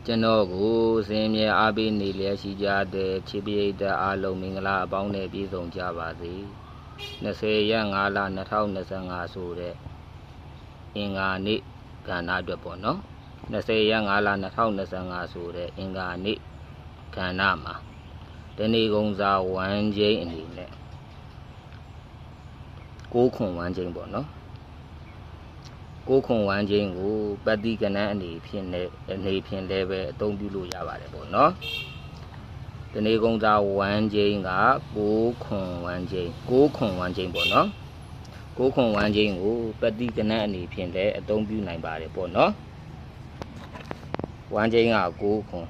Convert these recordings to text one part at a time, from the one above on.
ကျွန်တော်ကိုစင်မြဲအားပေးနေလျက်ရှိကြတဲ့ချစ်ပရိသတ်အားလုံးမင်္ဂလာအပေါင်းနဲ့ပြည့်စုံကြပါစေ20ရက်5လ2025ဆိုတဲ့အင်္ဂါနေ့ကဏ္ဍအတွက်ပေါ့နော်20ရက်5လ2025ဆိုတဲ့အင်္ဂါနေ့ကဏ္ဍမှာတဏီကုံစာဝမ်းချင်းအနေနဲ့6ခွန်ဝမ်းချင်းပေါ့နော်6ခွန်ဝမ်းချင်းကိုပฏิကဏ္ဍအနေဖြင့်လည်းပဲအသုံးပြုလို့ရပါတယ်ပေါ့နော်တဏီကုံစာဝမ်းချင်းက6ခွန်ဝမ်းချင်းပေါ့နော်6ခွန်ဝမ်းချင်းကိုပฏิကဏ္ဍအနေဖြင့်လည်းအသုံးပြုနိုင်ပါတယ်ပေါ့နော်ဝမ်းချင်းက6ခွန်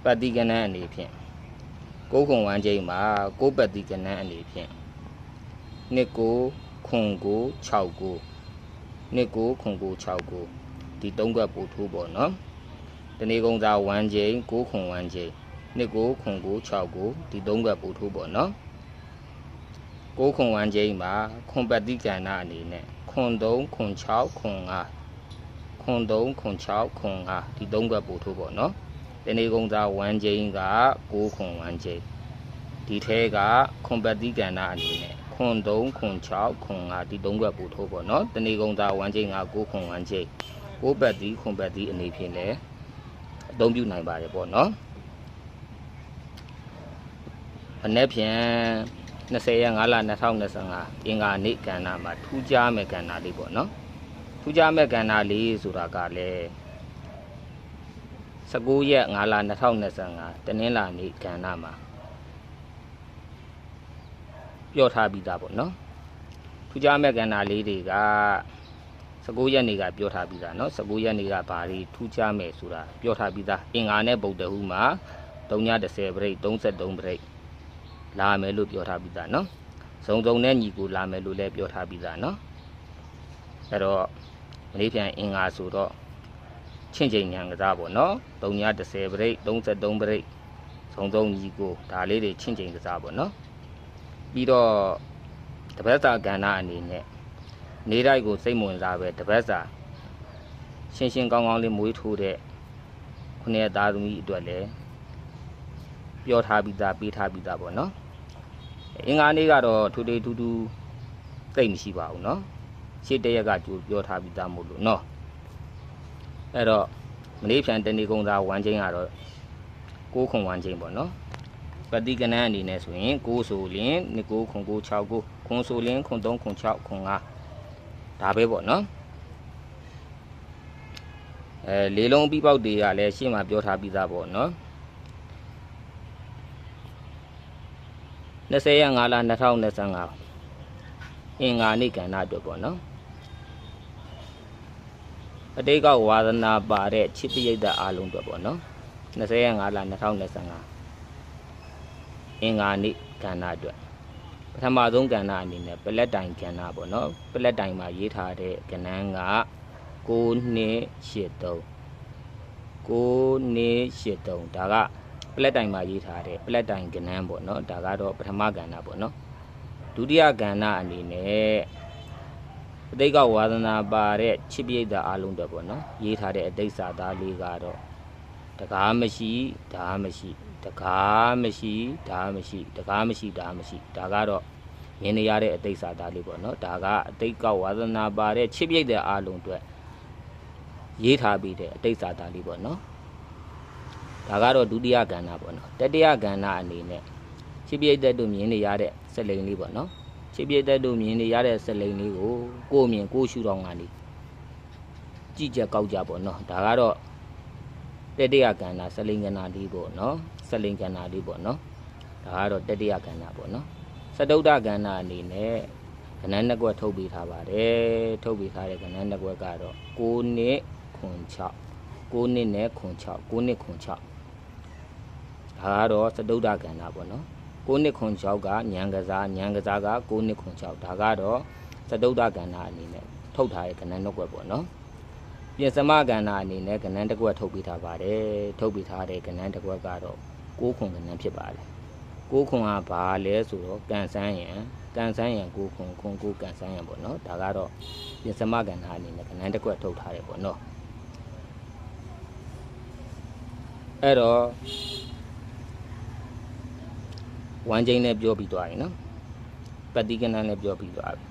ပฏิကဏ္ဍအနေဖြင့်6ခွန်ဝမ်းချင်းမှာ6ပฏิကဏ္ဍအနေဖြင့်2ကိုခွန်ကို6ကို2ကိုခွန်ကို6ကိုဒီ3ခွက်ပို့ထိုးပေါ့နော်တဏီကုံစာဝမ်းချင်း6ခွန်ဝမ်းချင်း2ကိုခွန်ကို6ကိုဒီ3ခွက်ပို့ထိုးပေါ့နော်6ခွန်ဝမ်းချင်းမှာခွန်ပฏิကဏ္ဍအနေနဲ့ခွန်3ခွန်6ခွန်5ခွန်3ခွန်6ခွန်5ဒီ3ခွက်ပို့ထိုးပေါ့နော်တဏီကုံစာဝမ်းချင်းက6ခွန်ဝမ်းချင်းဒီထဲကခွန်ပฏิကဏ္ဍအနေနဲ့ခွန်3ခွန်6ခွန်5ဒီ3ခွက်ပို့ထိုးပေါ့နော်တဏီကုံစာဝမ်းချင်းက6ခွန်ဝမ်းချင်း6ပတ်ဒီခွန်ပတ်ဒီအနေဖြင့်လည်းအသုံးပြုနိုင်ပါတယ်ပေါ့နော်မနေ့ဖြန်20ရက်5လ2025အင်္ဂါနေ့ကဏ္ဍမှာထူးခြားမဲ့ကဏ္ဍလေးပေါ့နော်ထူးခြားမဲ့ကဏ္ဍလေးဆိုတာကလည်း19ရက်5လ2025တနင်္လာနေ့ကဏ္ဍမှာပြောထားပြီးသားပေါ့နော်ထူးခြားမဲ့ကဏ္ဍလေးတွေက19ရက်နေ့ကပြောထားပြီးသားเนาะ19ရက်နေ့ကဘာတွေထူးခြားမဲ့ဆိုတာပြောထားပြီးသားအင်္ဂါနဲ့ဗုဒ္ဓဟူးမှာ310ပြိတ်33ပြိတ်လာမယ်လို့ပြောထားပြီးသားเนาะစုံနဲ့ညီကိုလာမယ်လို့လည်းပြောထားပြီးသားเนาะအဲ့တော့မနေ့ပြန်အင်္ဂါဆိုတော့ချင့်ချိန်ဉာဏ်ကစားပေါ့เนาะ310ပြိတ်33ပြိတ်စုံညီကိုဒါလေးတွေချင့်ချိန်ကစားပေါ့เนาะပြီးတော့တပတ်တာကဏ္ဍအနေနဲ့နေတိုင်းကိုစိတ်ဝင်စားပဲတပတ်စာရှင်းကောင်းလေးမွေးထိုးတဲ့ခုနှစ်သားသမီးအတွက်လည်းပြောထားပြီးသားပေးထားပြီးသားပေါ့နော်အင်္ဂါနေ့ကတော့ထူးထူးသိမ့်မရှိပါဘူးเนาะရှေ့တရက်ကကြိုပြောထားပြီးသားမို့လို့เนาะအဲ့တော့မနေ့ဖြန်တဏီကုံစာဝမ်းချင်းကတော့6ခွန်ဝမ်းချင်းပေါ့เนาะပฏิကဏ္ဍအနေနဲ့ဆိုရင်6ဆိုလင်း2ကိုခွန်ကို6ကိုခွန်ဆိုလင်းခွန်3ခွန်6ခွန်5ဒါပဲပေါ့နော်လေးလုံးပြီးပေါက်တွေကလည်းရှေ့မှာပြောထားပြီးသားပေါ့နော်20ရက်5လ2025အင်္ဂါနေ့ကဏ္ဍအတွက်ပေါ့နော်အတိတ်ကဝါသနာပါတဲ့ချစ်ပရိသတ်အားလုံးအတွက်ပေါ့နော်20ရက်5လ2025အင်္ဂါနေ့ကဏ္ဍအတွက်ပထမဆုံးကဏ္ဍအနေနဲ့ပလက်တိုင်ကဏ္ဍပေါ့နော်ပလက်တိုင်မှာရေးထားတဲ့ကဏ္ဍက9283ဒါကပလက်တိုင်မှာရေးထားတဲ့ပလက်တိုင်ကဏ္ဍပေါ့နော်ဒါကတော့ပထမကဏ္ဍပေါ့နော်ဒုတိယကဏ္ဍအနေနဲ့အတိတ်ကဝါသနာပါတဲ့ချစ်ပရိသတ်အားလုံးတွေပေါ့နော်ရေးထားတဲ့အတိတ်စာသားလေးကတော့တကားမရှိဓာမရှိတကားမရှိဓာမရှိတကားမရှိဓာမရှိဒါကတော့မြင်နေရတဲ့အတိတ်စာသားလေးပေါ့နော်ဒါကအတိတ်ကဝါသနာပါတဲ့ချစ်ပြိတ်တဲ့အားလုံးအတွက်ရေးထားပြီးတဲ့အတိတ်စာသားလေးပေါ့နော်ဒါကတော့ဒုတိယကဏ္ဍပေါ့နော်တတိယကဏ္ဍအနေနဲ့ချစ်ပြိတ်တဲ့တို့မြင်နေရတဲ့စက်လိန်လေးပေါ့နော်ချစ်ပြိတ်တဲ့တို့မြင်နေရတဲ့စက်လိန်လေးကိုကိုယ်မြင်ကိုယ်ရှုထောင့်ကနေကြည့်ချက်ကောက်ကြပေါ့နော်ဒါကတော့တတိယကဏ္ဍစလိန်ကဏ္ဍလေးပေါ့နော်စလိန်ကဏ္ဍလေးပေါ့နော်ဒါကတော့တတိယကဏ္ဍပေါ့နော်စတုဒ္ဒကဏ္ဍအနေနဲ့ကဏ္ဍနှစ်ကွက်ထုတ်ပေးထားပါတယ်ထုတ်ပေးထားတဲ့ကဏ္ဍနှစ်ကွက်ကတော့6နှစ်ခွန်6 9နှစ်နဲ့ခွန်6 9နှစ်ခွန်6ဒါကတော့စတုဒ္ဒကဏ္ဍပေါ့နော်9နှစ်ခွန်6ကဉာဏ်ကစားက9နှစ်ခွန်6ဒါကတော့စတုဒ္ဒကဏ္ဍအနေနဲ့ထုတ်ထားတဲ့ကဏ္ဍနှစ်ကွက်ပေါ့နော်ပြင်စမကဏ္ဍအနေနဲ့ကဏ္ဍတစ်ကွက်ထုတ်ပေးထားပါတယ်ထုတ်ပေးထားတဲ့ကဏ္ဍတစ်ကွက်ကတော့6ခွန်ကဏ္ဍဖြစ်ပါတယ်6ခွန်ကဘာလဲဆိုတော့ကန်ဆန်းရန်6ခွန်ခွန်9ကန်ဆန်းရန်ပေါ့နော်ဒါကတော့ပြင်စမကဏ္ဍအနေနဲ့ကဏ္ဍတစ်ကွက်ထုတ်ထားတယ်ပေါ့နော် အဲ့တော့ဝမ်းကျင်းနဲ့ပြောပြီးသွားပြီနော်ပတိကနန်းနဲ့ပြောပြီးသွားပြီ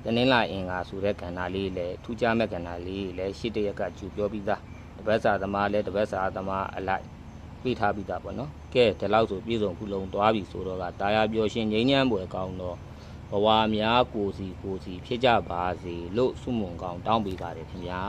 တနင်္လာအင်္ဂါဆိုတဲ့ကဏ္ဍလေးလည်းထူးခြားမဲ့ကဏ္ဍလေးလည်းရှစ်တရက်ကကျူပြောပြီးသားတပတ်စာသမားလည်းတပတ်စာသမားအလိုက်ပြီးထားပြီးသားပေါ့နော်ကဲဒီလောက်ဆိုပြည်စုံခုလုံးသွားပြီဆိုတော့ကတာယာပြောရှင်ငိမ့်ညမ်းပွဲကောင်းတော့ဘဝများကိုစီဖြစ်ကြပါစေလို့ဆုမွန်ကောင်းတောင်းပေးပါတယ်ခင်ဗျာ